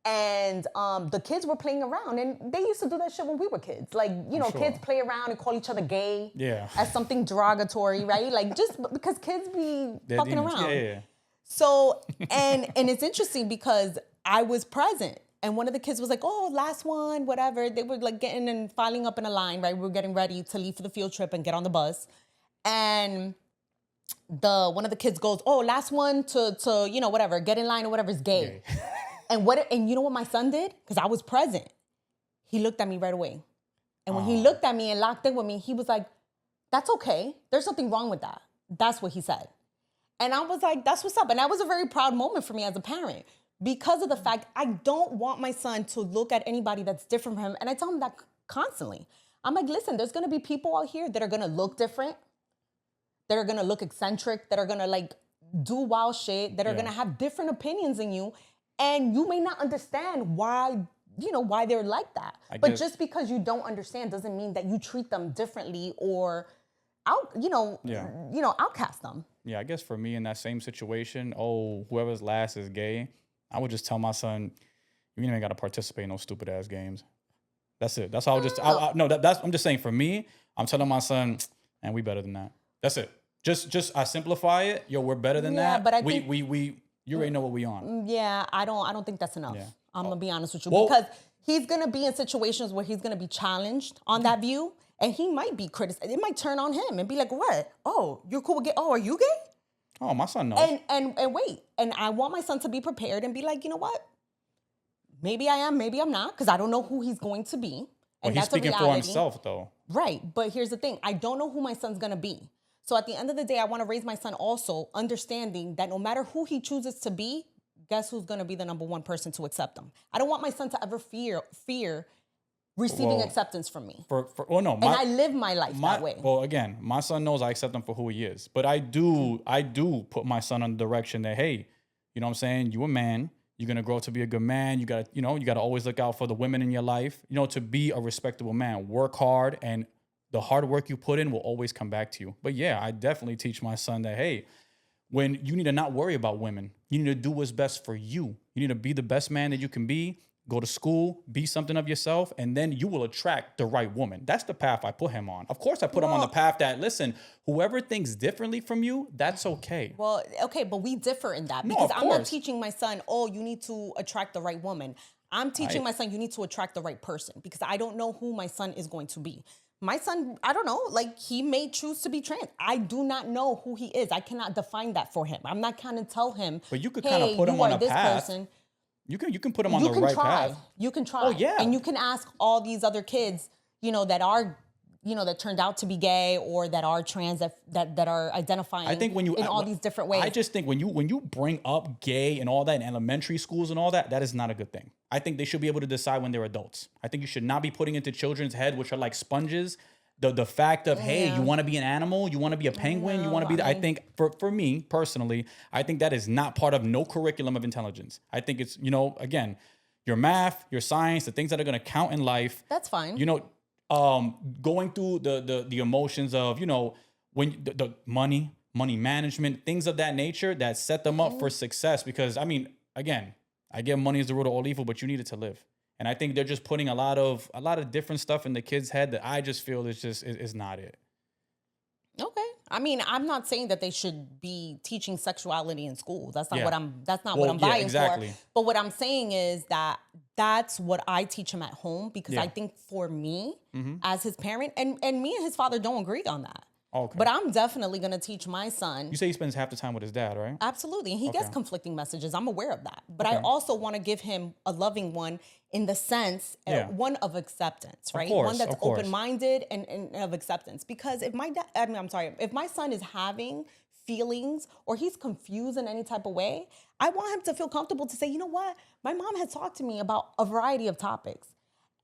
and the kids were playing around and they used to do that shit when we were kids. Like, kids play around and call each other gay as something derogatory, right? Like just because kids be fucking demons. Around. Yeah. So, and it's interesting because I was present. And one of the kids was like, oh, last one, whatever. They were like getting and filing up in a line, right? We were getting ready to leave for the field trip and get on the bus. And one of the kids goes, oh, last one to whatever, get in line or whatever is gay. And you know what my son did? Because I was present. He looked at me right away. And when he looked at me and locked in with me, he was like, that's okay. There's nothing wrong with that. That's what he said. And I was like, that's what's up. And that was a very proud moment for me as a parent. Because of the fact I don't want my son to look at anybody that's different from him. And I tell him that constantly. I'm like, listen, there's going to be people out here that are going to look different, that are going to look eccentric, that are going to like do wild shit, that are going to have different opinions than you. And you may not understand why they're like that. But just because you don't understand doesn't mean that you treat them differently or outcast them. Yeah, I guess for me in that same situation, whoever's last is gay, I would just tell my son, you ain't even got to participate in those stupid ass games. That's it. That's how I'm just saying for me, I'm telling my son, and we better than that. That's it. Just I simplify it. Yo, we're better than that. But I think you already know what we on. Yeah, I don't think that's enough. Yeah. I'm gonna be honest with you because he's gonna be in situations where he's gonna be challenged on that view, and he might be criticized. It might turn on him and be like, "What? Oh, you're cool with gay? Oh, are you gay?" Oh, my son knows. And wait, and I want my son to be prepared and be like, you know what? Maybe I am, maybe I'm not, because I don't know who he's going to be. And he's speaking for himself, though. Right, but here's the thing. I don't know who my son's going to be. So at the end of the day, I want to raise my son also understanding that no matter who he chooses to be, guess who's going to be the number one person to accept him? I don't want my son to ever fear receiving acceptance from me. And I live my life that way. Well, again, my son knows I accept him for who he is. But I do put my son on the direction that, hey, you know what I'm saying? You a man. You're going to grow to be a good man. You got to always look out for the women in your life, to be a respectable man. Work hard, and the hard work you put in will always come back to you. But yeah, I definitely teach my son that, hey, when you need to not worry about women, you need to do what's best for you. You need to be the best man that you can be. Go to school, be something of yourself, and then you will attract the right woman. That's the path I put him on. Of course, I put him on the path that, listen, whoever thinks differently from you, that's okay. Well, okay, but we differ in that because I'm not teaching my son, you need to attract the right woman. I'm teaching my son, you need to attract the right person because I don't know who my son is going to be. My son, I don't know, like he may choose to be trans. I do not know who he is. I cannot define that for him. I'm not going to tell him, but you could kind of put him on a path. Person. You can put them on the right path. You can try. Oh, yeah. And you can ask all these other kids, that are, that turned out to be gay or that are trans, that are identifying in all these different ways. I just think when you bring up gay and all that in elementary schools and all that, that is not a good thing. I think they should be able to decide when they're adults. I think you should not be putting into children's head, which are like sponges, the fact of, hey, you want to be an animal, you want to be a penguin, you want to be... I think, for me, personally, I think that is not part of no curriculum of intelligence. I think it's, again, your math, your science, the things that are going to count in life. That's fine. Going through the emotions of, when the money money management, things of that nature that set them up for success. Because I mean, again, I get money is the root of all evil, but you need it to live. And I think they're just putting a lot of different stuff in the kid's head that I just feel is not it. Okay. I mean, I'm not saying that they should be teaching sexuality in school. That's not Yeah. what I'm buying exactly. for. But what I'm saying is that that's what I teach him at home, because Yeah. I think for me as his parent, and me and his father don't agree on that. Okay. But I'm definitely going to teach my son. You say he spends half the time with his dad, right? Absolutely. And he gets Okay. conflicting messages. I'm aware of that. But I Okay. also want to give him a loving one, in the sense, Yeah. one of acceptance, right? course, One that's of course. open-minded and of acceptance. Because if if my son is having feelings or he's confused in any type of way, I want him to feel comfortable to say, you know what? My mom had talked to me about a variety of topics.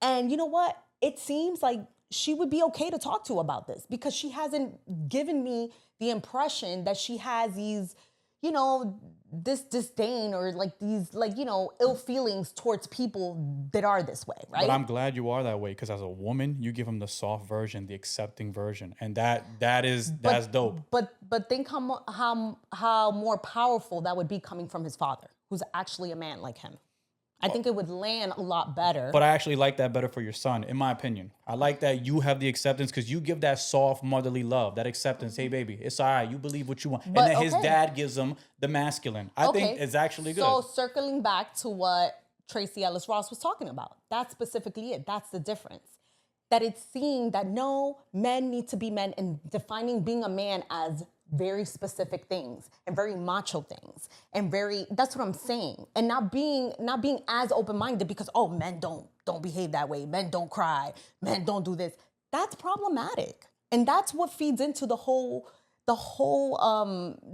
And you know what? It seems like she would be okay to talk to about this, because she hasn't given me the impression that she has these, this disdain or like these, ill feelings towards people that are this way, right? But I'm glad you are that way, because as a woman, you give him the soft version, the accepting version, and that's dope. But think how more powerful that would be coming from his father, who's actually a man like him. I think it would land a lot better. But I actually like that better for your son, in my opinion. I like that you have the acceptance, because you give that soft motherly love, that acceptance. Hey, baby, it's all right. You believe what you want. But, and then his okay. dad gives him the masculine. I think it's actually good. So circling back to what Tracy Ellis Ross was talking about, that's specifically it. That's the difference. That it's seeing that no, men need to be men, and defining being a man as very specific things and very macho things, and that's what I'm saying. And not being as open-minded, because men don't behave that way. Men don't cry. Men don't do this. That's problematic. And that's what feeds into the whole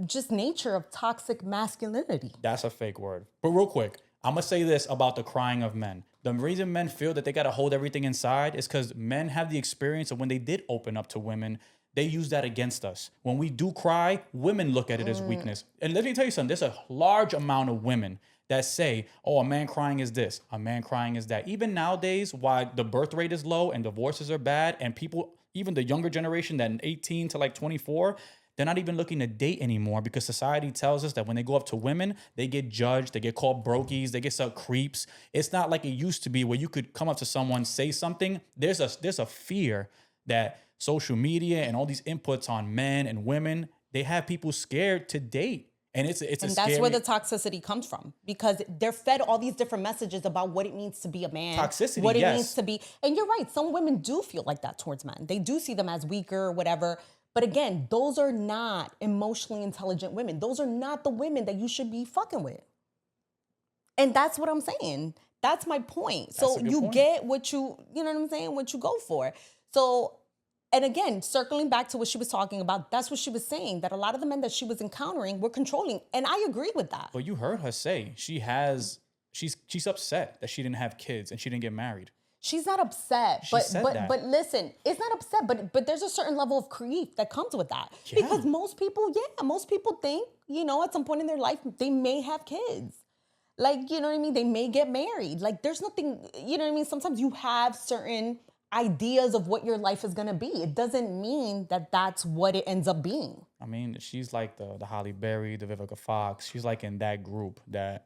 just nature of toxic masculinity. That's a fake word. But real quick, I'm going to say this about the crying of men. The reason men feel that they got to hold everything inside is because men have the experience of when they did open up to women, they use that against us. When we do cry, women look at it as weakness. And let me tell you something. There's a large amount of women that say, oh, a man crying is this, a man crying is that. Even nowadays, why the birth rate is low and divorces are bad, and people, even the younger generation, that 18 to like 24, they're not even looking to date anymore, because society tells us that when they go up to women, they get judged, they get called brokies, they get called creeps. It's not like it used to be where you could come up to someone, say something. There's a fear that social media and all these inputs on men and women, they have people scared to date. And it's that's where the toxicity comes from, because they're fed all these different messages about what it means to be a man. Toxicity, what it yes. means to be. And you're right, some women do feel like that towards men. They do see them as weaker or whatever. But again, those are not emotionally intelligent women. Those are not the women that you should be fucking with. And that's what I'm saying. That's my point. So you get what you know what I'm saying, what you go for. So, and again, circling back to what she was talking about, that's what she was saying, that a lot of the men that she was encountering were controlling. And I agree with that. But you heard her say she's upset that she didn't have kids and she didn't get married. She's not upset, but listen, it's not upset, but there's a certain level of grief that comes with that. Yeah. Because most people think, at some point in their life, they may have kids. Like, you know what I mean? They may get married. Like, there's nothing, you know what I mean? Sometimes you have certain ideas of what your life is going to be. It doesn't mean that that's what it ends up being. I mean, she's like the Halle Berry, the Vivica Fox. She's like in that group that,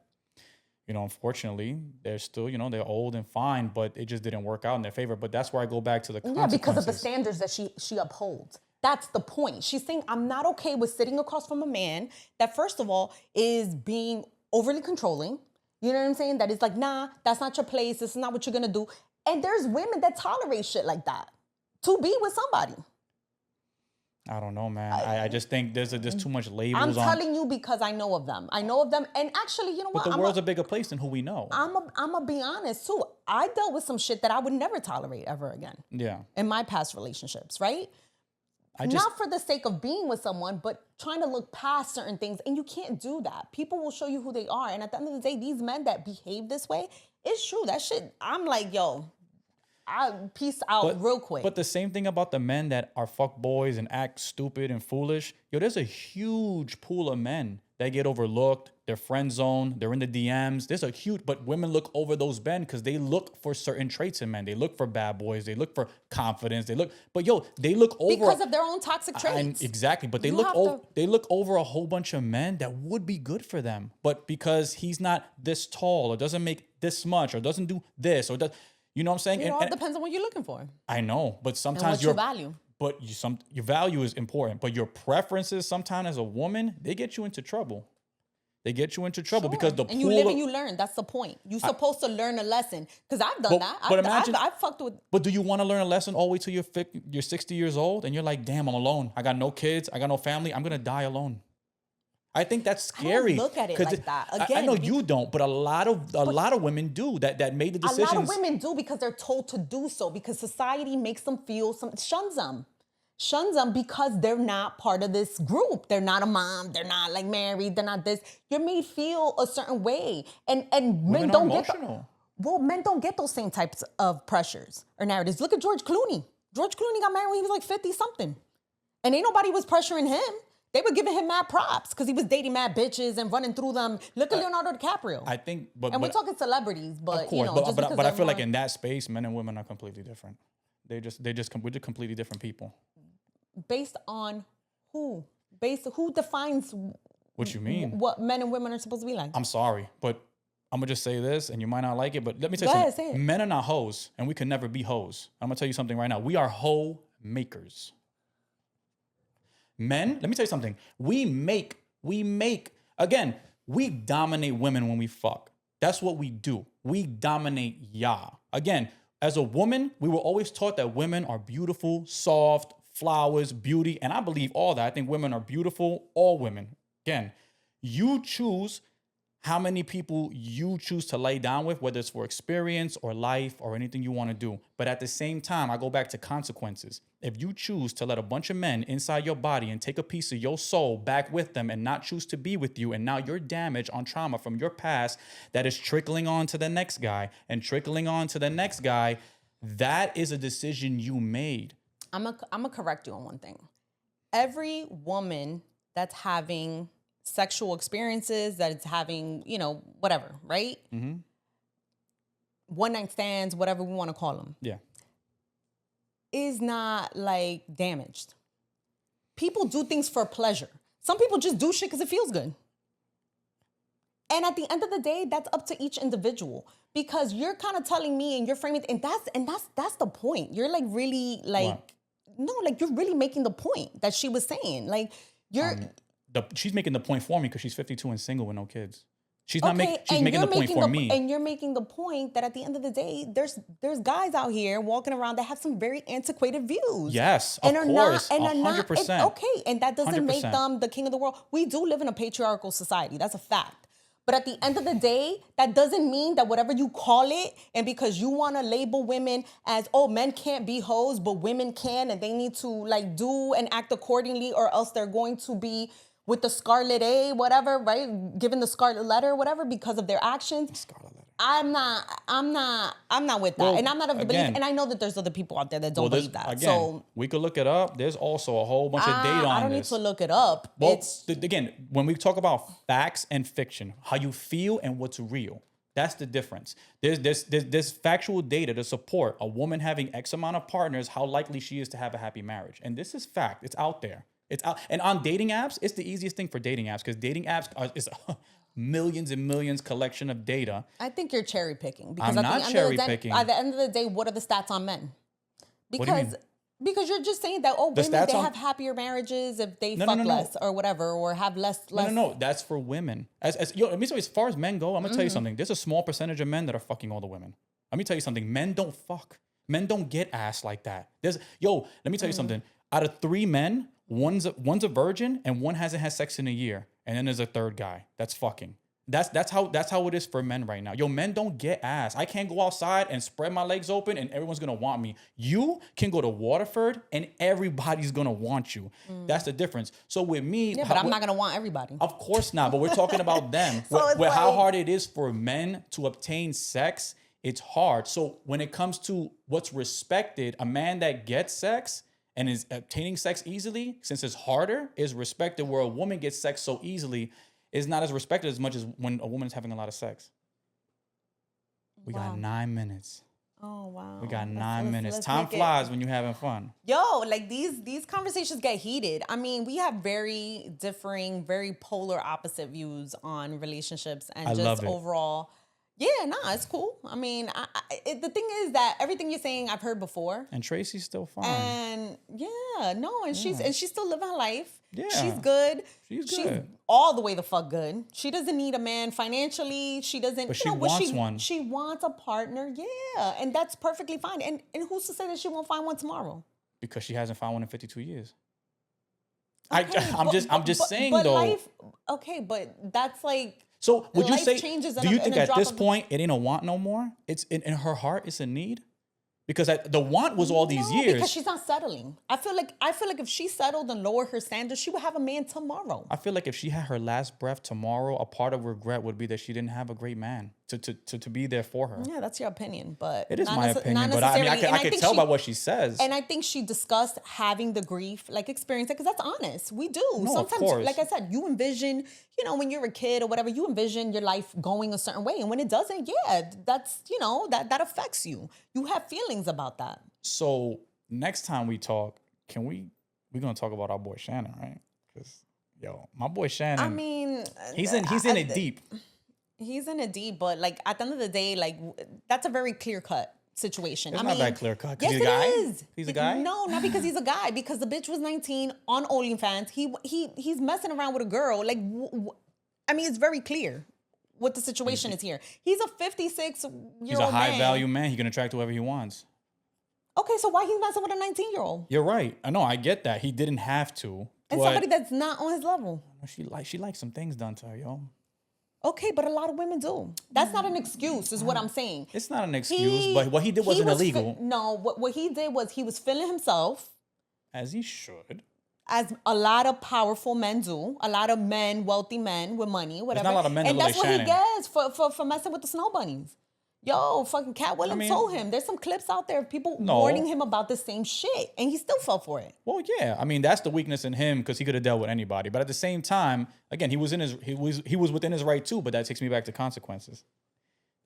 unfortunately, they're still, they're old and fine, but it just didn't work out in their favor. But that's where I go back to the consequences. Yeah, because of the standards that she upholds. That's the point. She's saying, I'm not okay with sitting across from a man that, first of all, is being overly controlling. You know what I'm saying? That is like, nah, that's not your place. This is not what you're going to do. And there's women that tolerate shit like that to be with somebody. I don't know, man. I just think there's too much labels I'm on. telling you because I know of them. And actually, you know what? But the world's a bigger place than who we know. I'm gonna be honest too. I dealt with some shit that I would never tolerate ever again. Yeah. In my past relationships, right? Not for the sake of being with someone, but trying to look past certain things. And you can't do that. People will show you who they are. And at the end of the day, these men that behave this way, it's true. That shit, I'm like, yo, I peace out real quick. But the same thing about the men that are fuck boys and act stupid and foolish. Yo, there's a huge pool of men that get overlooked. They're friend zoned. They're in the DMs. There's a huge, but women look over those men because they look for certain traits in men. They look for bad boys. They look for confidence. They look over because of their own toxic traits. Exactly, but they look over a whole bunch of men that would be good for them, but because he's not this tall or doesn't make this much or doesn't do this or does, you know what I'm saying? It all depends on what you're looking for. I know, but sometimes and what you value. But your value is important, but your preferences sometimes as a woman, they get you into trouble. They get you into trouble because and you live and you learn. That's the point. You're supposed to learn a lesson. Because I've done that. I've fucked with. But do you want to learn a lesson all the way till you're 60 years old and you're like, damn, I'm alone. I got no kids. I got no family. I'm gonna die alone. I think that's scary. I don't look at it like that. Again, I know you don't, but a lot of women do that made the decisions. A lot of women do because they're told to do so because society makes them shuns them because they're not part of this group. They're not a mom. They're not like married. They're not this. You're made feel a certain way, and men don't get men don't get those same types of pressures or narratives. Look at George Clooney. George Clooney got married when he was like 50 something, and ain't nobody was pressuring him. They were giving him mad props because he was dating mad bitches and running through them. Look at Leonardo DiCaprio. I think, we're talking celebrities, but of course, but I feel like in that space, men and women are completely different. We're just completely different people. Based on who? Who defines what you mean? What men and women are supposed to be like? I'm sorry, but I'm gonna just say this, and you might not like it, but let me tell you something. Say it. Men are not hoes, and we can never be hoes. I'm gonna tell you something right now. We are hoe makers. Men, let me tell you something. We dominate women when we fuck. That's what we do. We dominate y'all. Again, as a woman, we were always taught that women are beautiful, soft, flowers, beauty, and I believe all that. I think women are beautiful, all women. Again, you choose how many people you choose to lay down with, whether it's for experience or life or anything you want to do. But at the same time, I go back to consequences. If you choose to let a bunch of men inside your body and take a piece of your soul back with them and not choose to be with you, and now you're damaged on trauma from your past that is trickling on to the next guy and trickling on to the next guy, that is a decision you made. I'm gonna correct you on one thing. Every woman that's having sexual experiences, that it's having, whatever, right? Mm-hmm. One night stands, whatever we want to call them. Yeah. Is not like damaged. People do things for pleasure. Some people just do shit because it feels good. And at the end of the day, that's up to each individual. Because you're kind of telling me and you're framing, and that's the point. You're like really like, what? No, like you're really making the point that she was saying. Like she's making the point for me because she's 52 and single with no kids. She's making the point for me. And you're making the point that at the end of the day, there's guys out here walking around that have some very antiquated views. Yes, of course, 100%. Okay, and that doesn't 100%. Make them the king of the world. We do live in a patriarchal society. That's a fact. But at the end of the day, that doesn't mean that whatever you call it, and because you want to label women as, men can't be hoes, but women can, and they need to like do and act accordingly, or else they're going to be with the scarlet A, whatever, right? Given the scarlet letter, whatever, because of their actions. Scarlet letter. I'm not with that. Well, and I'm not of the belief. And I know that there's other people out there that don't believe that. Again, so we could look it up. There's also a whole bunch of data on this. I don't need to look it up. Well, again, when we talk about facts and fiction, how you feel and what's real, that's the difference. There's factual data to support a woman having X amount of partners, how likely she is to have a happy marriage. And this is fact. It's out there. It's out. And on dating apps, it's the easiest thing for dating apps because dating apps is millions and millions collection of data. I think you're cherry picking. Because I'm not cherry picking. At the end of the day, what are the stats on men? Because you're just saying that, women, they have happier marriages if they fuck less or whatever, or have less. No, that's for women. Let me tell you, as far as men go, I'm going to tell you something. There's a small percentage of men that are fucking all the women. Let me tell you something. Men don't fuck. Men don't get ass like that. Let me tell you something. Out of 3 men, one's a virgin and one hasn't had sex in a year. And then there's a third guy that's fucking. That's how it is for men right now. Men don't get ass. I can't go outside and spread my legs open and everyone's gonna want me. You can go to Waterford and everybody's gonna want you. That's the difference. So with me, but I'm not gonna want everybody. Of course not. But we're talking about them. With how hard it is for men to obtain sex, it's hard. So when it comes to what's respected, a man that gets sex and is obtaining sex easily, since it's harder, is respected, where a woman gets sex so easily, is not as respected as much as when a woman is having a lot of sex. We got 9 minutes. Oh wow. We got 9 minutes. Time flies when you're having fun. Yo, like these conversations get heated. I mean, we have very differing, very polar opposite views on relationships and just overall. Yeah, nah, it's cool. I mean, the thing is that everything you're saying I've heard before. And Tracy's still fine. And she's still living her life. Yeah. She's good. She's all the way the fuck good. She doesn't need a man financially. She doesn't. But she wants one. She wants a partner. Yeah, and that's perfectly fine. And who's to say that she won't find one tomorrow? Because she hasn't found one in 52 years. Okay, I'm just saying but though. Life, okay, but that's like. So would you say? Changes do you think at this point it ain't a want no more? It's in her heart. It's a need. Because the want was all these years. Because she's not settling. I feel like if she settled and lowered her standards, she would have a man tomorrow. I feel like if she had her last breath tomorrow, a part of regret would be that she didn't have a great man to be there for her. Yeah, that's your opinion, but it is my opinion. But I mean, I can tell by what she says. And I think she discussed having the grief, like experience it, because that's honest. We do. No, sometimes, of course. like I said, you envision, when you're a kid or whatever, you envision your life going a certain way, and when it doesn't, that's that affects you. You have feelings about that. So next time we talk, we're gonna talk about our boy Shannon, right? Because my boy Shannon. I mean, he's in it deep. He's in it deep, but like at the end of the day, like that's a very clear cut situation. It's not that clear cut. Yes, he's a guy? is. He's a guy? No, not because he's a guy. Because the bitch was 19 on OnlyFans. He's messing around with a girl. Like, I mean, it's very clear what the situation is here. He's a 56-year-old man. He's a high value man. He can attract whoever he wants. Okay, so why he's messing with a 19-year-old? You're right. I know. I get that. He didn't have to. And somebody that's not on his level. She likes some things done to her, yo. Okay, but a lot of women do. That's not an excuse, is what I'm saying. It's not an excuse, but what he did wasn't illegal. What he did was he was feeling himself. As he should. As a lot of powerful men do. A lot of men, wealthy men with money, whatever. There's not a lot of men and that that's look what like he gets for messing with the snow bunnies. Yo, fucking Cat Williams told him. There's some clips out there of people warning him about the same shit, and he still fell for it. Well, yeah. I mean, that's the weakness in him because he could have dealt with anybody. But at the same time, again, he was within his right too. But that takes me back to consequences.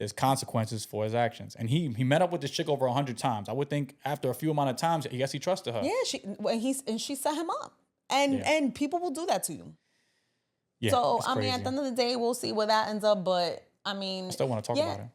There's consequences for his actions, and he met up with this chick over 100 times. I would think after a few amount of times, I guess he trusted her. Yeah, she set him up, and people will do that to you. Yeah. So I mean, at the end of the day, we'll see where that ends up. But I mean, I still want to talk about it.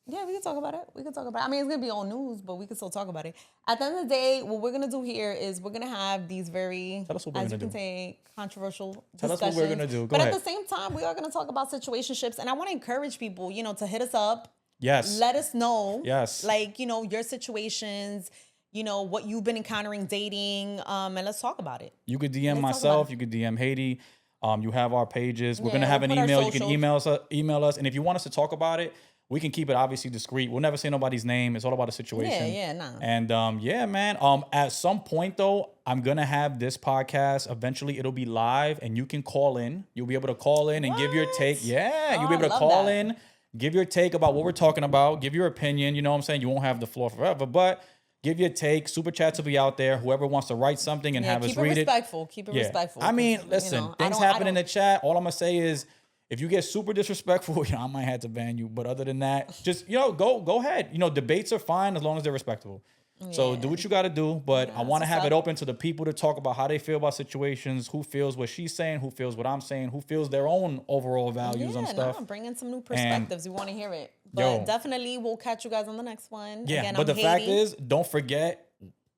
Yeah, we can talk about it. I mean, it's going to be on news, but we can still talk about it. At the end of the day, what we're going to do here is we're going to have these very, as you can say, controversial discussions. Tell us what we're going to do. But at the same time, we are going to talk about situationships. And I want to encourage people, to hit us up. Yes. Let us know. Yes. Like, your situations, what you've been encountering dating, and let's talk about it. You could DM myself. You could DM Haydee. You have our pages. We're going to have an email. You can email us. And if you want us to talk about it, we can keep it obviously discreet. We'll never say nobody's name. It's all about the situation. Yeah, nah. And yeah, man. At some point though, I'm gonna have this podcast. Eventually, it'll be live, and you can call in. You'll be able to call in and give your take. Yeah, you'll be able to call in, give your take about what we're talking about, give your opinion. You know what I'm saying? You won't have the floor forever, but give your take. Super chats will be out there. Whoever wants to write something and have us read it. Keep it respectful. I mean, listen, things happen in the chat. All I'm gonna say is, if you get super disrespectful, I might have to ban you. But other than that, just, go ahead. Debates are fine as long as they're respectable. Yeah. So do what you got to do. But I want to have it open to the people to talk about how they feel about situations, who feels what she's saying, who feels what I'm saying, who feels their own overall values on stuff. Bring in some new perspectives. We want to hear it. But definitely we'll catch you guys on the next one. Yeah, Again, but the fact is, don't forget,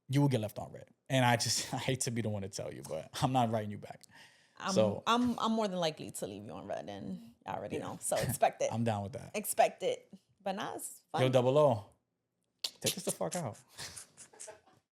you will get left on red. And I hate to be the one to tell you, but I'm not writing you back. I'm more than likely to leave you on red, and I already know. So expect it. I'm down with that. Expect it. But nah, it's fun. Yo, Double O, take us the fuck out.